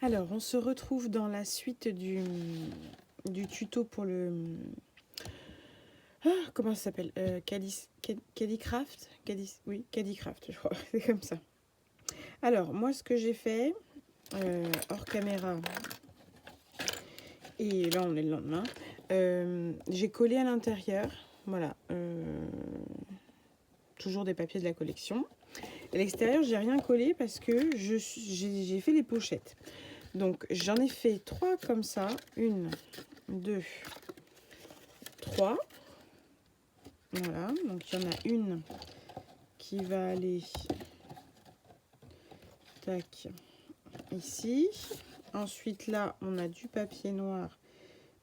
Alors, on se retrouve dans la suite du tuto pour le... comment ça s'appelle Cadycraft oui, Cadycraft, je crois. C'est comme ça. Alors, moi, ce que j'ai fait, hors caméra, et là, on est le lendemain, j'ai collé à l'intérieur, voilà, toujours des papiers de la collection. À l'extérieur, j'ai rien collé parce que j'ai fait les pochettes. Donc, j'en ai fait 3 comme ça. 1, 2, 3. Voilà, donc il y en a une qui va aller tac ici. Ensuite là on a du papier noir,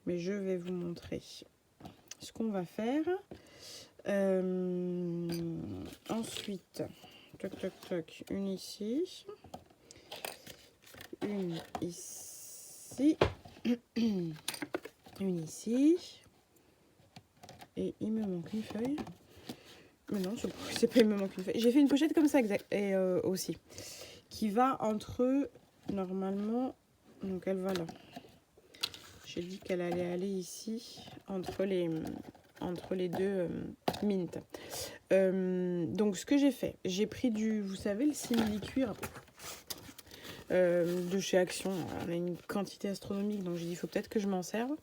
mais je vais vous montrer ce qu'on va faire. Ensuite, toc toc toc, une ici, une ici, une ici, et il me manque une feuille. Mais non, c'est pas il me manque une feuille. J'ai fait une pochette comme ça exact, et aussi qui va entre, normalement, donc elle va là. J'ai dit qu'elle allait aller ici entre les deux mint. Donc ce que j'ai fait, j'ai pris du, vous savez, le simili-cuir de chez Action. On a une quantité astronomique, donc j'ai dit il faut peut-être que je m'en serve.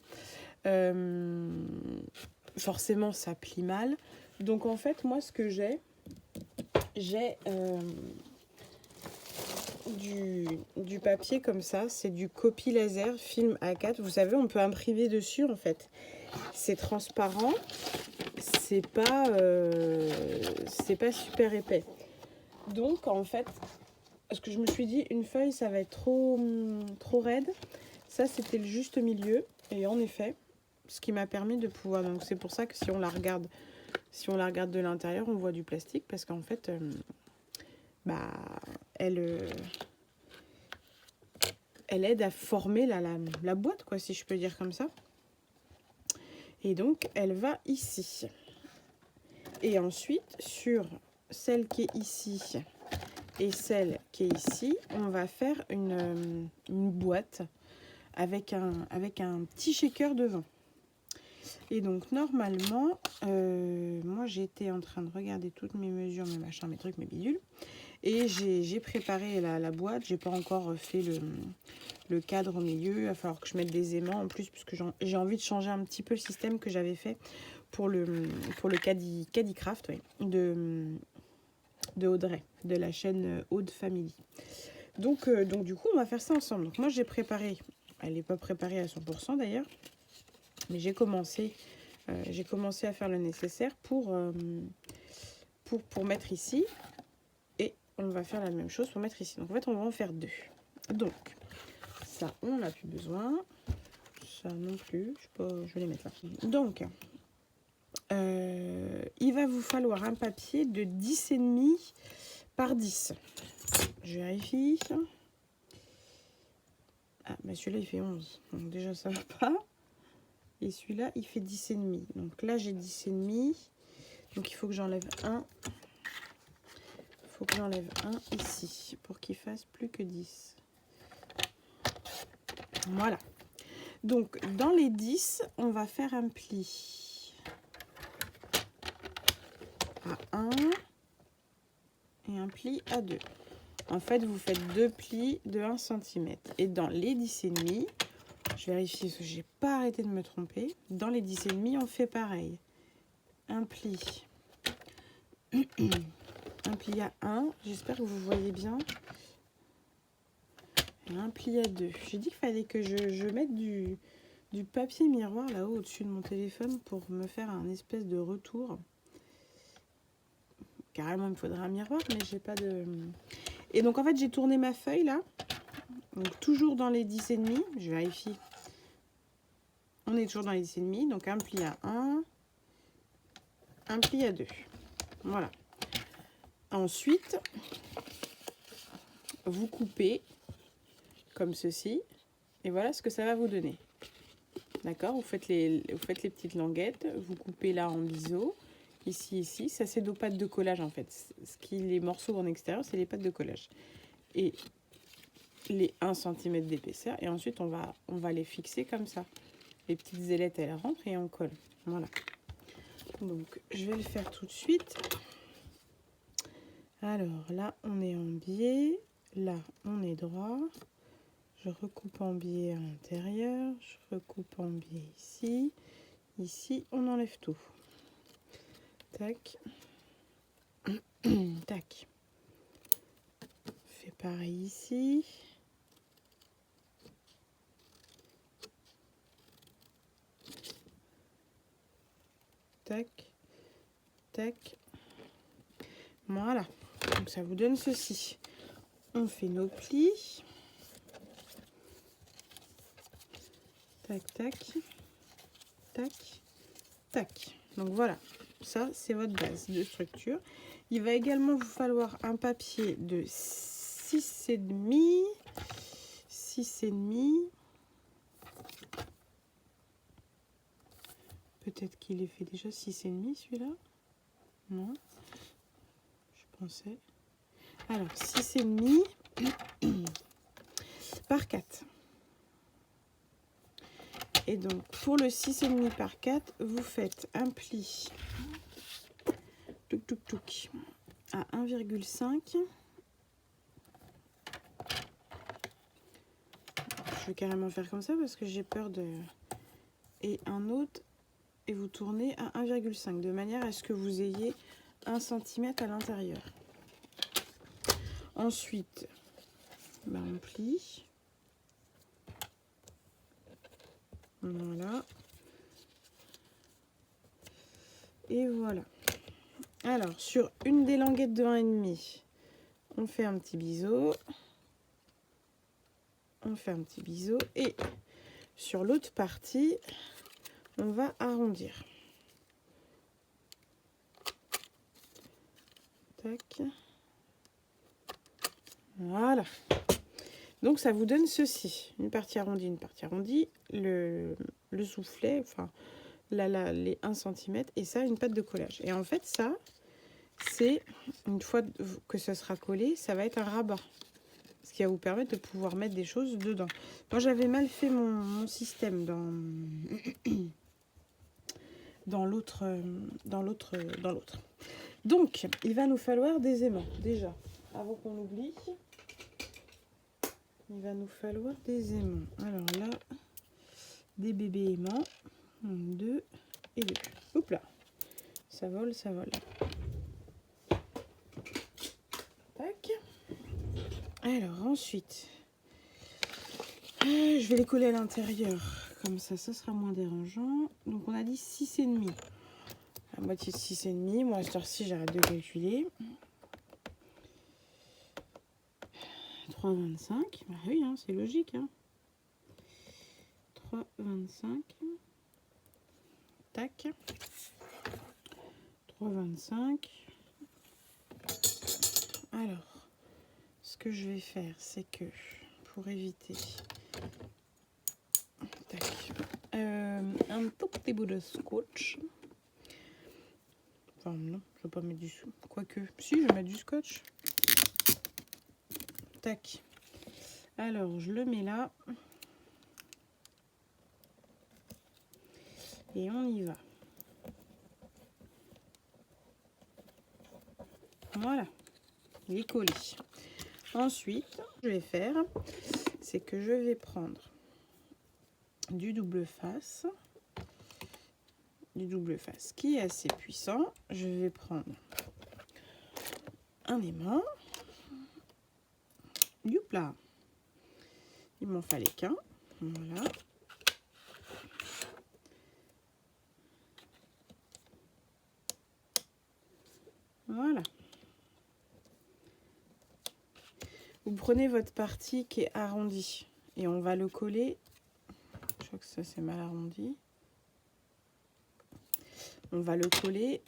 Forcément ça plie mal, donc en fait moi ce que j'ai du papier comme ça, c'est du copie laser film A4. Vous savez, on peut imprimer dessus en fait. C'est transparent, c'est pas super épais. Donc en fait, parce que je me suis dit une feuille ça va être trop raide. Ça c'était le juste milieu, et en effet, ce qui m'a permis de pouvoir. Donc c'est pour ça que si on la regarde de l'intérieur, on voit du plastique, parce qu'en fait, elle aide à former la boîte, quoi, si je peux dire comme ça. Et donc, elle va ici. Et ensuite, sur celle qui est ici et celle qui est ici, on va faire une boîte avec un petit shaker devant. Et donc, normalement, moi, j'étais en train de regarder toutes mes mesures, mes machins, mes trucs, mes bidules. Et j'ai préparé la boîte. J'ai pas encore fait le cadre au milieu. Il va falloir que je mette des aimants en plus, puisque j'ai envie de changer un petit peu le système que j'avais fait pour le Cadycraft, ouais, de Audrey, de la chaîne Aude Family. Donc du coup, on va faire ça ensemble. Donc moi, j'ai préparé, elle n'est pas préparée à 100% d'ailleurs, mais j'ai commencé à faire le nécessaire pour mettre ici. Et on va faire la même chose pour mettre ici. Donc en fait, on va en faire 2. Donc, ça, on n'a plus besoin. Ça non plus. Je vais les mettre là. Donc, il va vous falloir un papier de 10,5 par 10. Je vérifie. Ah, mais celui-là, il fait 11. Donc déjà, ça va pas. Et celui-là, il fait 10,5. Donc là, j'ai 10,5. Donc il faut que j'enlève un. Il faut que j'enlève un ici pour qu'il fasse plus que 10. Voilà. Donc, dans les 10, on va faire un pli à 1 et un pli à 2. En fait, vous faites 2 plis de 1 cm. Et dans les 10,5, je vérifie parce que je n'ai pas arrêté de me tromper. Dans les 10,5, on fait pareil. Un pli. Un pli à 1. J'espère que vous voyez bien. Et un pli à 2. J'ai dit qu'il fallait que je mette du papier miroir là-haut au-dessus de mon téléphone pour me faire un espèce de retour. Carrément, il me faudrait un miroir, mais j'ai pas de... Et donc, en fait, j'ai tourné ma feuille, là. Donc, toujours dans les 10,5. Je vérifie. On est toujours dans les 10,5. Donc, un pli à 1. Un pli à 2. Voilà. Ensuite, vous coupez comme ceci. Et voilà ce que ça va vous donner. D'accord, vous faites les petites languettes. Vous coupez là en biseau. Ici. Ça, c'est nos pâtes de collage, en fait. Les morceaux en extérieur, c'est les pâtes de collage. Et les 1 cm d'épaisseur. Et ensuite, on va les fixer comme ça. Les petites ailettes, elles rentrent et on colle. Voilà. Donc, je vais le faire tout de suite. Alors, là, on est en biais. Là, on est droit. Je recoupe en biais à l'intérieur. Je recoupe en biais ici. Ici, on enlève tout. Tac. Tac. Fait pareil ici. Tac. Tac. Voilà. Donc ça vous donne ceci. On fait nos plis. Tac, tac. Tac. Tac. Donc voilà. Ça, c'est votre base de structure. Il va également vous falloir un papier de 6,5. 6,5. Peut-être qu'il est fait déjà 6,5 celui-là. Non. Je pensais. Alors, 6,5 par 4. Et donc, pour le 6,5 par 4, vous faites un pli à 1,5. Je vais carrément faire comme ça parce que j'ai peur de... Et un autre, et vous tournez à 1,5 de manière à ce que vous ayez 1 cm à l'intérieur. Ensuite, on plie. Voilà. Et voilà. Alors, sur une des languettes de 1,5, on fait un petit biseau. On fait un petit biseau. Et sur l'autre partie, on va arrondir. Tac. Voilà. Donc, ça vous donne ceci. Une partie arrondie, une partie arrondie. Le soufflet, enfin, les 1 cm. Et ça, une pâte de collage. Et en fait, ça, c'est, une fois que ça sera collé, ça va être un rabat. Ce qui va vous permettre de pouvoir mettre des choses dedans. Moi, j'avais mal fait mon système dans l'autre. Donc, il va nous falloir des aimants, déjà. Avant qu'on oublie, il va nous falloir des aimants. Alors là, des bébés aimants. 2 et 2. Hop là. Ça vole, ça vole. Tac. Alors, ensuite, je vais les coller à l'intérieur. Comme ça, ça sera moins dérangeant. Donc, on a dit 6,5. La moitié de 6,5. Moi, à cette heure-ci, j'arrête de calculer. 3,25. Bah oui, hein, c'est logique. Hein. 3,25. Tac. 3,25. Alors, ce que je vais faire, c'est que pour éviter un tout petit bout de scotch. Enfin, non, je vais pas mettre du... Quoique, si, je vais mettre du scotch. Tac. Alors, je le mets là. Et on y va. Voilà. Il est collé. Ensuite, ce que je vais faire, c'est que je vais prendre du double face. Du double face qui est assez puissant. Je vais prendre un aimant. Youpla. Il m'en fallait qu'un. Voilà. Voilà. Vous prenez votre partie qui est arrondie et on va le coller. Je crois que ça c'est mal arrondi. On va le coller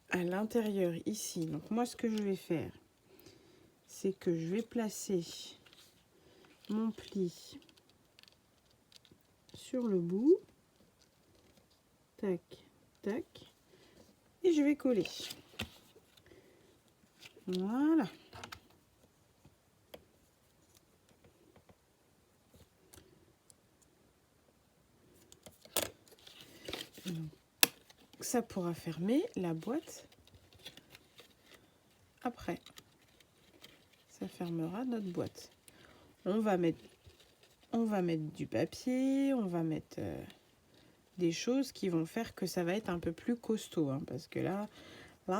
à l'intérieur ici. Donc moi ce que je vais faire, c'est que je vais placer mon pli sur le bout. Tac, tac. Et je vais coller. Voilà. ça pourra fermer la boîte après. Ça fermera notre boîte. On va mettre du papier, on va mettre des choses qui vont faire que ça va être un peu plus costaud, hein, parce que là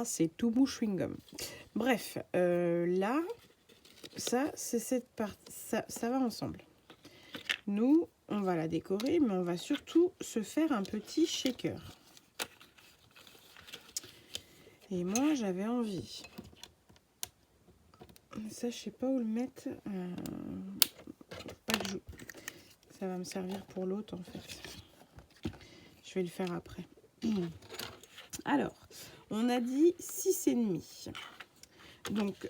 c'est tout mou chewing-gum. Bref, là, ça c'est cette partie, ça va ensemble. Nous, on va la décorer, mais on va surtout se faire un petit shaker. Et moi, j'avais envie. Ça, je sais pas où le mettre. Pas que ça va me servir pour l'autre, en fait. Je vais le faire après. Alors, on a dit 6,5. Donc,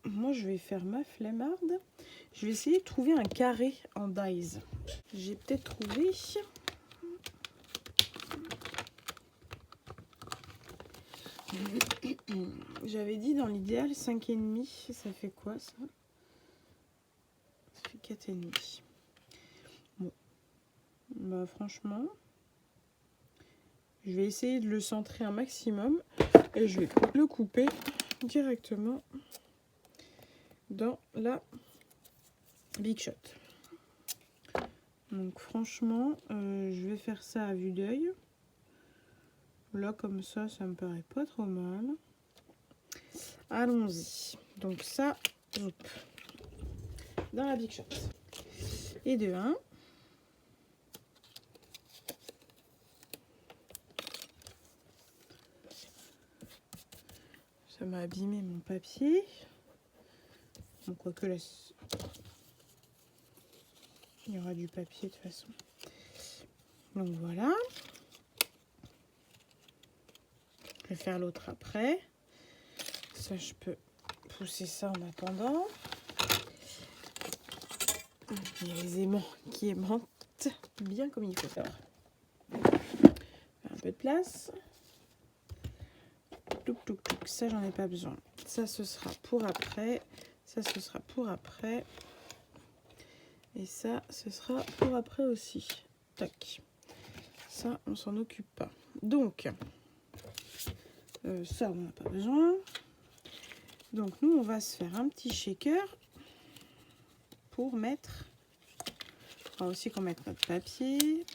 moi, je vais faire ma flemmarde. Je vais essayer de trouver un carré en dies. J'ai peut-être trouvé... J'avais dit dans l'idéal 5,5. Ça fait quoi, ça? Ça fait 4,5. Bon. Bah, franchement, je vais essayer de le centrer un maximum. Et je vais le couper directement dans la Big Shot. Donc franchement, je vais faire ça à vue d'œil. Là, comme ça me paraît pas trop mal. Allons-y. Donc ça, hop, dans la Big Shot. Et de 1. Ça m'a abîmé mon papier. Donc, quoique là, il y aura du papier de toute façon. Donc voilà. Je vais faire l'autre après. Ça, je peux pousser ça en attendant. Il y a les aimants qui aimantent bien comme il faut faire. Un peu de place. Touc, touc, touc. Ça, j'en ai pas besoin. Ça, ce sera pour après. Ça, ce sera pour après. Et ça, ce sera pour après aussi. Tac. Ça, on s'en occupe pas. Donc, ça, on n'a pas besoin. Donc, nous, on va se faire un petit shaker pour mettre... Il faudra aussi qu'on mette notre papier.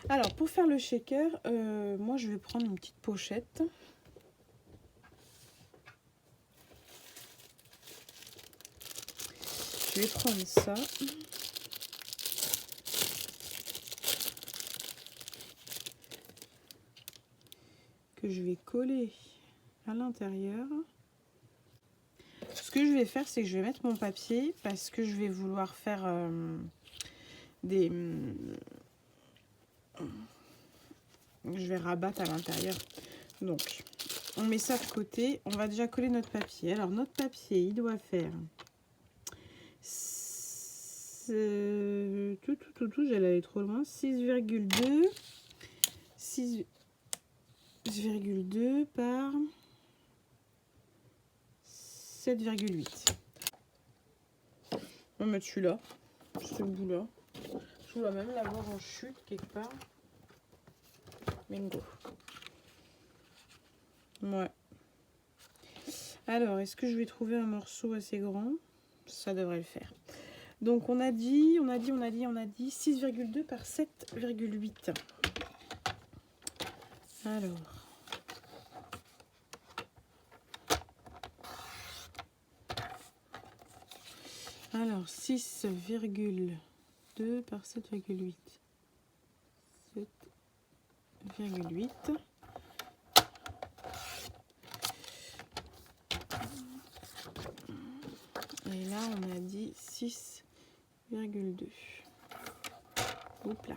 Alors, pour faire le shaker, moi, je vais prendre une petite pochette. Je vais prendre ça. Que je vais coller à l'intérieur. Ce que je vais faire, c'est que je vais mettre mon papier parce que je vais vouloir faire je vais rabattre à l'intérieur. Donc, on met ça de côté. On va déjà coller notre papier. Alors, notre papier, il doit faire... j'allais aller trop loin. 6,2 par 7,8. On va mettre celui-là, ce bout-là. Je dois même l'avoir en chute quelque part. Bingo. Ouais. Alors, est-ce que je vais trouver un morceau assez grand? Ça devrait le faire. Donc, on a dit 6,2 par 7,8. Alors 6,2 par 7,8. 7,8. Et là, on a dit 6,2. Hop là.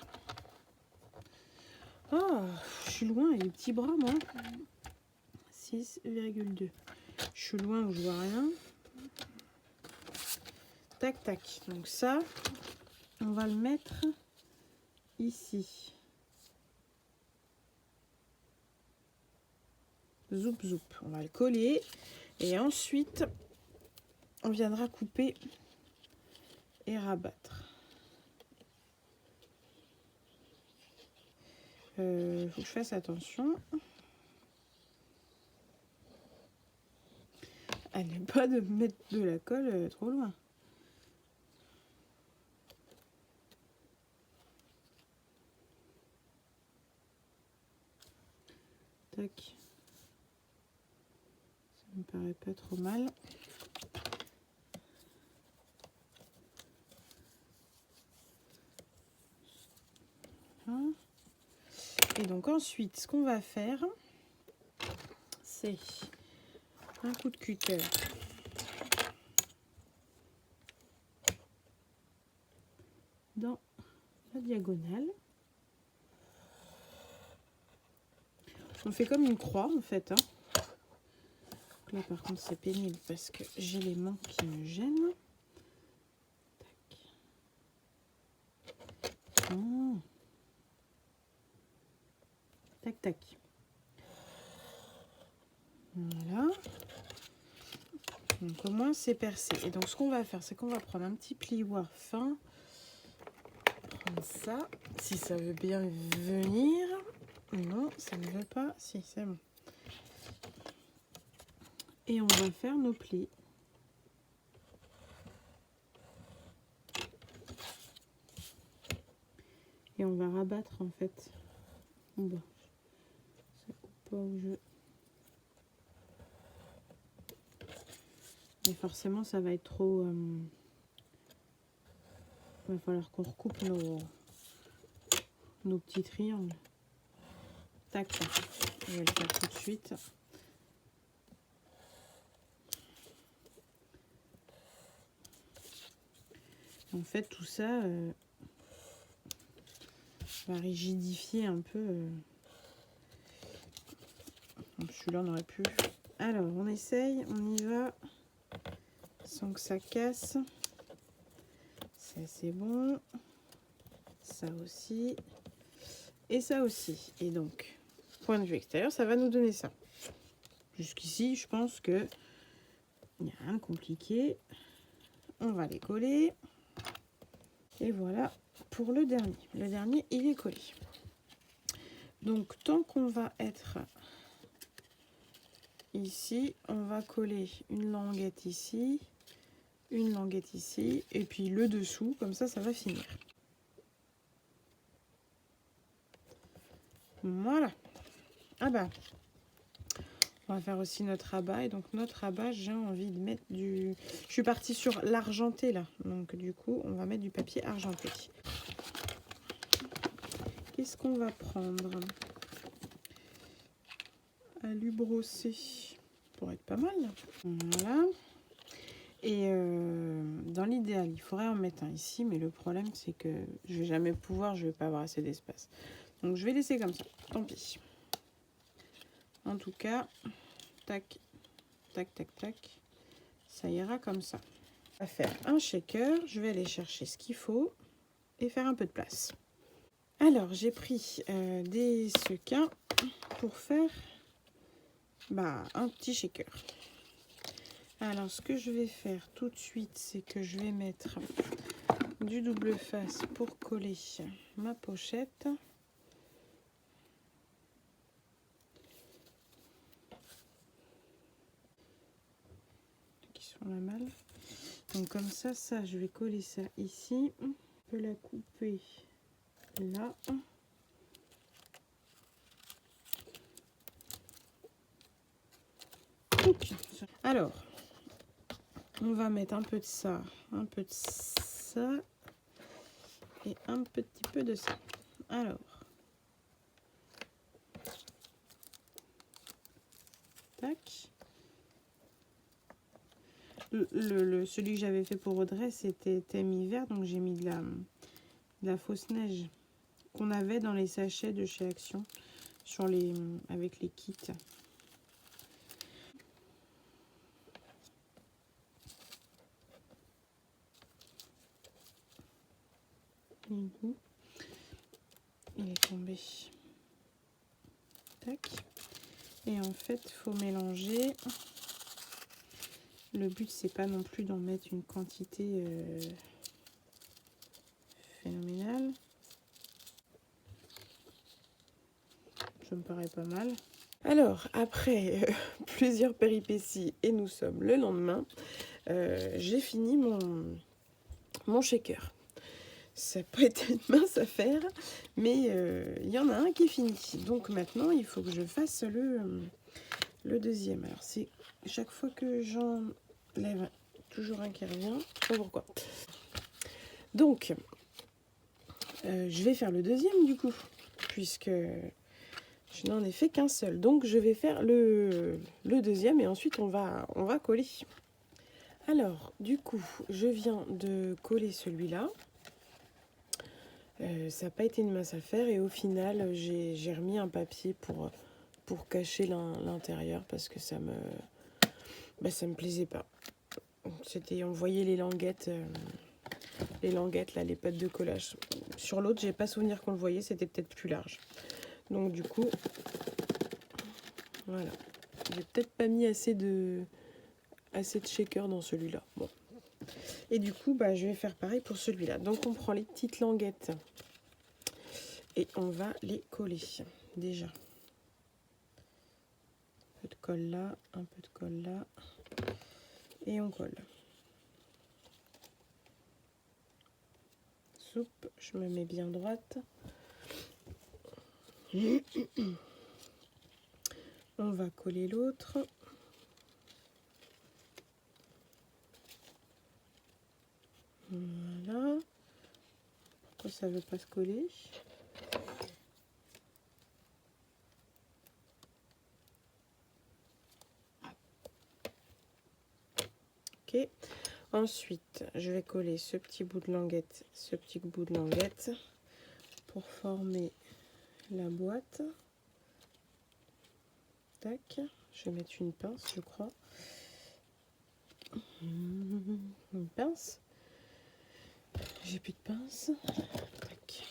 Oh, je suis loin, les petits bras, moi. 6,2. Je suis loin où je vois rien. Tac, tac. Donc ça, on va le mettre ici. Zoup, zoup. On va le coller. Et ensuite, on viendra couper et rabattre. Faut que je fasse attention. Allez pas de mettre de la colle trop loin. Tac. Ça me paraît pas trop mal. Et donc ensuite, ce qu'on va faire, c'est un coup de cutter dans la diagonale. On fait comme une croix en fait. Hein. Là par contre c'est pénible parce que j'ai les mains qui me gênent. Tac. Oh. Tac tac. Voilà. Donc au moins c'est percé. Et donc ce qu'on va faire, c'est qu'on va prendre un petit plioir fin. Prendre ça, si ça veut bien venir. Non, ça ne veut pas. Si, c'est bon. Et on va faire nos plis. Et on va rabattre en fait. Bon, ça coupe pas où je... Mais forcément, ça va être trop... Il va falloir qu'on recoupe nos petits triangles. Tac, tac. Je vais le faire tout de suite. En fait, tout ça va rigidifier un peu. Celui-là, on aurait pu. Alors, on essaye, on y va. Sans que ça casse. Ça, c'est bon. Ça aussi. Et ça aussi. Et donc, point de vue extérieur, ça va nous donner ça. Jusqu'ici, je pense que il n'y a rien de compliqué. On va les coller. Et voilà pour le dernier. Le dernier, il est collé. Donc, tant qu'on va être ici, on va coller une languette ici, une languette ici, et puis le dessous, comme ça va finir. Voilà. Ah bah, on va faire aussi notre rabat. Et donc notre rabat, j'ai envie de mettre du... Je suis partie sur l'argenté là. Donc du coup, on va mettre du papier argenté. Qu'est-ce qu'on va prendre? Alu brossé. Pour être pas mal. Voilà. Et dans l'idéal, il faudrait en mettre un ici. Mais le problème, c'est que je vais jamais pouvoir. Je vais pas avoir assez d'espace. Donc je vais laisser comme ça. Tant pis. En tout cas, tac, tac, tac, tac. Ça ira comme ça. On va faire un shaker. Je vais aller chercher ce qu'il faut et faire un peu de place. Alors, j'ai pris des sequins pour faire un petit shaker. Alors, ce que je vais faire tout de suite, c'est que je vais mettre du double face pour coller ma pochette. Qui sont la malle. Donc comme ça, je vais coller ça ici. Je peux la couper là. Alors, on va mettre un peu de ça, un peu de ça et un petit peu de ça. Alors, tac. Celui que j'avais fait pour Audrey, c'était thème hiver, donc j'ai mis de la fausse neige qu'on avait dans les sachets de chez Action avec les kits. Il est tombé. Tac. Et en fait, il faut mélanger. Le but, c'est pas non plus d'en mettre une quantité phénoménale. paraît pas mal. Alors, après plusieurs péripéties, et nous sommes le lendemain, j'ai fini mon shaker. Ça n'a pas été une mince affaire, mais il y en a un qui est fini. Donc maintenant, il faut que je fasse le deuxième. Alors, c'est chaque fois que j'enlève, toujours un qui revient. Je sais pas pourquoi. Donc, je vais faire le deuxième du coup, puisque je n'en ai fait qu'un seul. Donc, je vais faire le deuxième et ensuite, on va coller. Alors, du coup, je viens de coller celui-là. Ça n'a pas été une mince affaire et au final, j'ai remis un papier pour cacher l'intérieur parce que ça me plaisait pas. On voyait les languettes là, les pattes de collage. Sur l'autre, j'ai pas souvenir qu'on le voyait, c'était peut-être plus large. Donc du coup, voilà. J'ai peut-être pas mis assez de shaker dans celui-là. Bon. Et du coup, je vais faire pareil pour celui-là. Donc on prend les petites languettes et on va les coller déjà. Un peu de colle là, un peu de colle là. Et on colle. Soupe, je me mets bien droite. On va coller l'autre. Voilà. Pourquoi ça ne veut pas se coller? Ok. Ensuite, je vais coller ce petit bout de languette, pour former la boîte. Tac. Je vais mettre une pince, je crois. Une pince. J'ai plus de pince. Tac.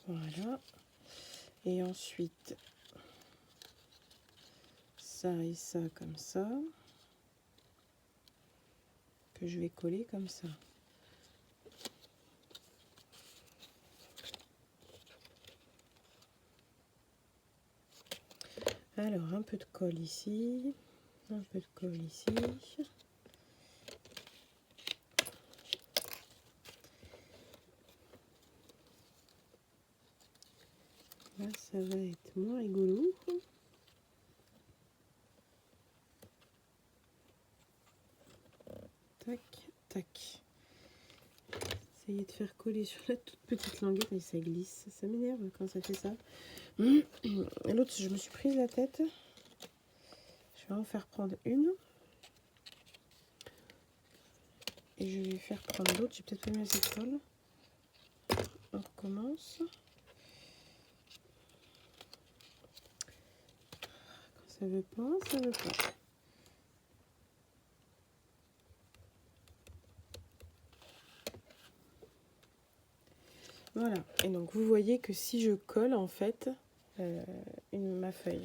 Voilà. Et ensuite, ça et ça comme ça. Que je vais coller comme ça. Alors, un peu de colle ici. Un peu de colle ici. Là, ça va être moins rigolo. Tac, tac. Essayez de faire coller sur la toute petite languette, mais ça glisse. Ça m'énerve quand ça fait ça. Et l'autre, je me suis prise la tête. Je vais en faire prendre une. Et je vais faire prendre l'autre. J'ai peut-être pas mis assez de colle. On recommence. Quand ça veut pas, ça veut pas. Voilà. Et donc, vous voyez que si je colle, en fait, ma feuille,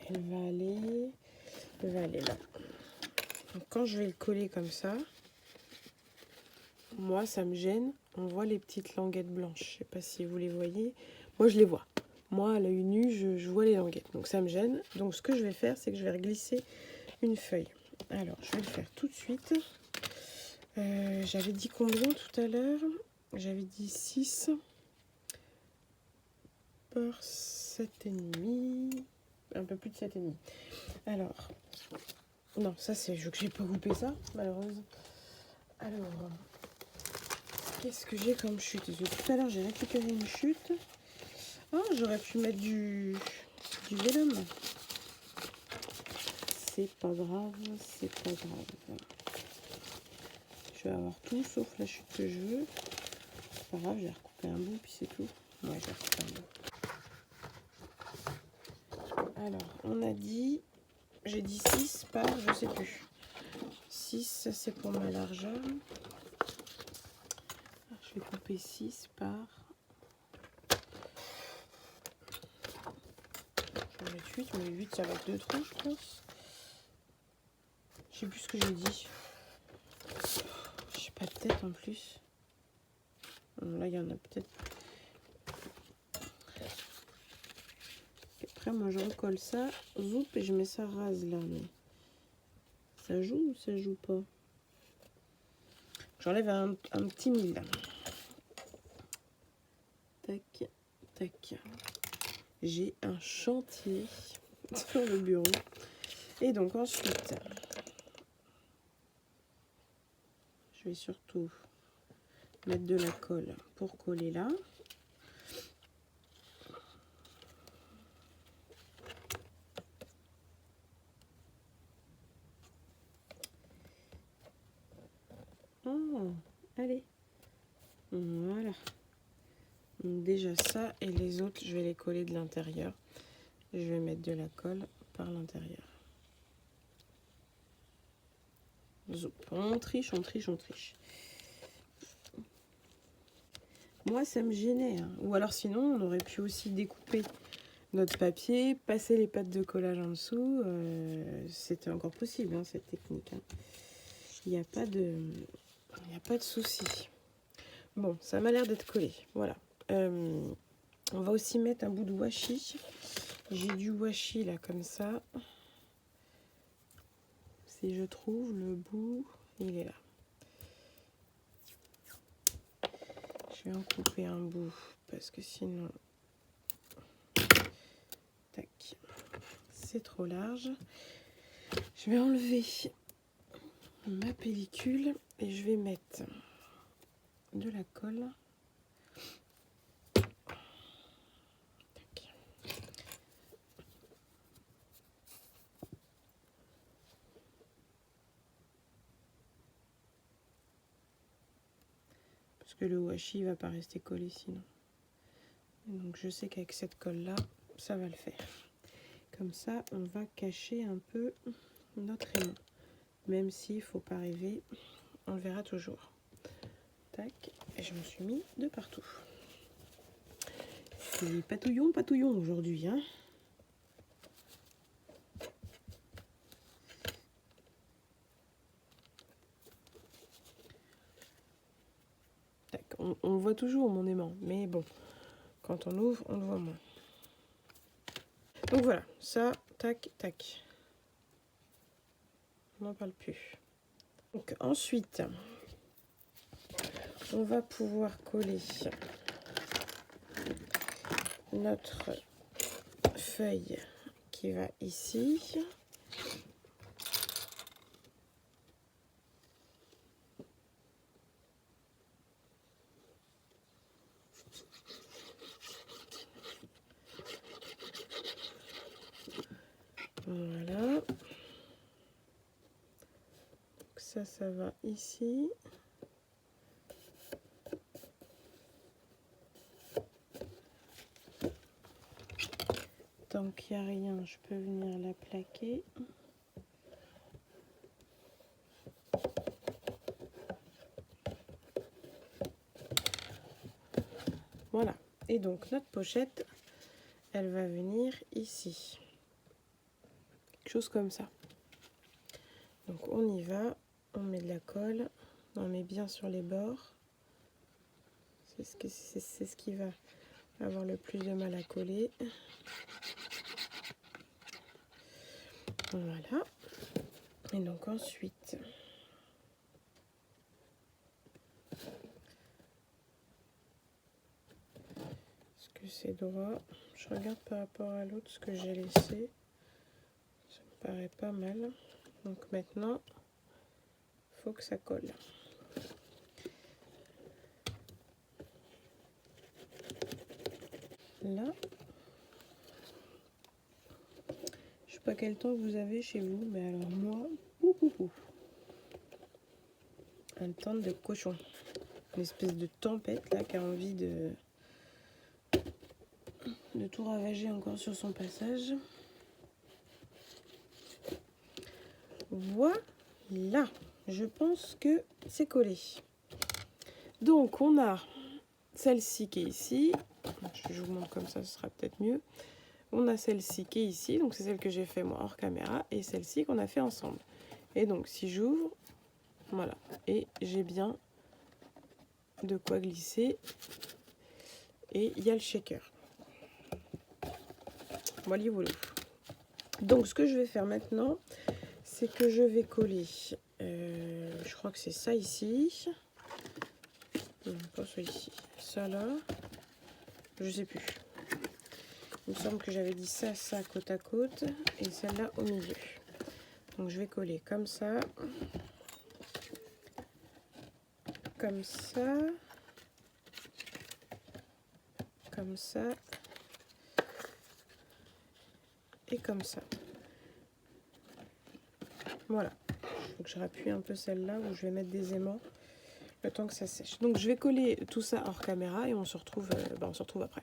elle va aller là. Donc, quand je vais le coller comme ça, moi, ça me gêne. On voit les petites languettes blanches. Je sais pas si vous les voyez. Moi, je les vois. Moi, à l'œil nu, je vois les languettes. Donc, ça me gêne. Donc, ce que je vais faire, c'est que je vais glisser une feuille. Alors, je vais le faire tout de suite. J'avais dit combien tout à l'heure? J'avais dit 6 par 7,5. Un peu plus de 7,5. Alors, non, ça c'est que j'ai pas coupé ça, malheureusement. Alors, qu'est-ce que j'ai comme chute? Tout à l'heure, j'ai récupéré une chute. Oh, j'aurais pu mettre du vélum. C'est pas grave, c'est pas grave. Je vais avoir tout sauf la chute que je veux. C'est pas grave, j'ai recoupé un bout, puis c'est tout. Ouais, j'ai recoupé un bout. Alors, on a dit... J'ai dit 6 par... Je sais plus. 6, c'est pour ma largeur. Je vais couper 6 par... Je vais mettre 8, mais 8, ça va être 2 trous, je pense. Je sais plus ce que j'ai dit. J'ai pas de tête en plus. Là, il y en a peut-être. Après, moi, je recolle ça, zoup, et je mets ça rase là. Mais ça joue ou ça joue pas? J'enlève un petit mille. Tac, tac. J'ai un chantier sur le bureau. Et donc ensuite, je vais surtout mettre de la colle pour coller là. Oh, allez. Voilà. Déjà ça, et les autres, je vais les coller de l'intérieur. Je vais mettre de la colle par l'intérieur. On triche, on triche, on triche. Moi, ça me gênait. Hein. Ou alors sinon, on aurait pu aussi découper notre papier, passer les pattes de collage en dessous. C'était encore possible, hein, cette technique. Hein. Il n'y a pas de souci. Bon, ça m'a l'air d'être collé. Voilà. On va aussi mettre un bout de washi. J'ai du washi là comme ça. Si je trouve le bout, il est là. Je vais en couper un bout parce que sinon, tac, c'est trop large. Je vais enlever ma pellicule et je vais mettre de la colle. Tac. Parce que le washi ne va pas rester collé sinon. Et donc je sais qu'avec cette colle là, ça va le faire. Comme ça, on va cacher un peu notre aimant. Même s'il ne faut pas rêver, on le verra toujours. Tac, et je me suis mis de partout. C'est patouillon, patouillon aujourd'hui, hein. Tac, on le voit toujours mon aimant, mais bon, quand on ouvre, on le voit moins. Donc voilà, ça, tac, tac. On n'en parle plus. Donc ensuite, on va pouvoir coller notre feuille qui va ici. Voilà. Donc ça va ici. Tant qu'il n'y a rien, je peux venir la plaquer. Voilà. Et donc notre pochette, elle va venir ici. Quelque chose comme ça. Donc on y va, on met de la colle, on met bien sur les bords. C'est ce qui va avoir le plus de mal à coller. Voilà. Et donc ensuite, est-ce que c'est droit? Je regarde par rapport à l'autre ce que j'ai laissé. Ça me paraît pas mal. Donc maintenant, il faut que ça colle. Là, je sais pas quel temps vous avez chez vous, mais alors moi, un temps de cochon. Une espèce de tempête là qui a envie de tout ravager encore sur son passage. Voilà, je pense que c'est collé. Donc on a celle-ci qui est ici. Je vous montre comme ça, ce sera peut-être mieux. On a celle-ci qui est ici, donc c'est celle que j'ai fait moi hors caméra, et celle-ci qu'on a fait ensemble. Et donc si j'ouvre, voilà, et j'ai bien de quoi glisser. Et il y a le shaker. Voilà, voilà. Donc ce que je vais faire maintenant, c'est que je vais coller, je crois que c'est ça ici. Non, pas ça ici. Ça là, je sais plus. Il me semble que j'avais dit ça, ça côte à côte et celle-là au milieu. Donc je vais coller comme ça, comme ça, comme ça et comme ça. Voilà. Donc je rappuie un peu celle-là où je vais mettre des aimants le temps que ça sèche. Donc je vais coller tout ça hors caméra et on se retrouve après.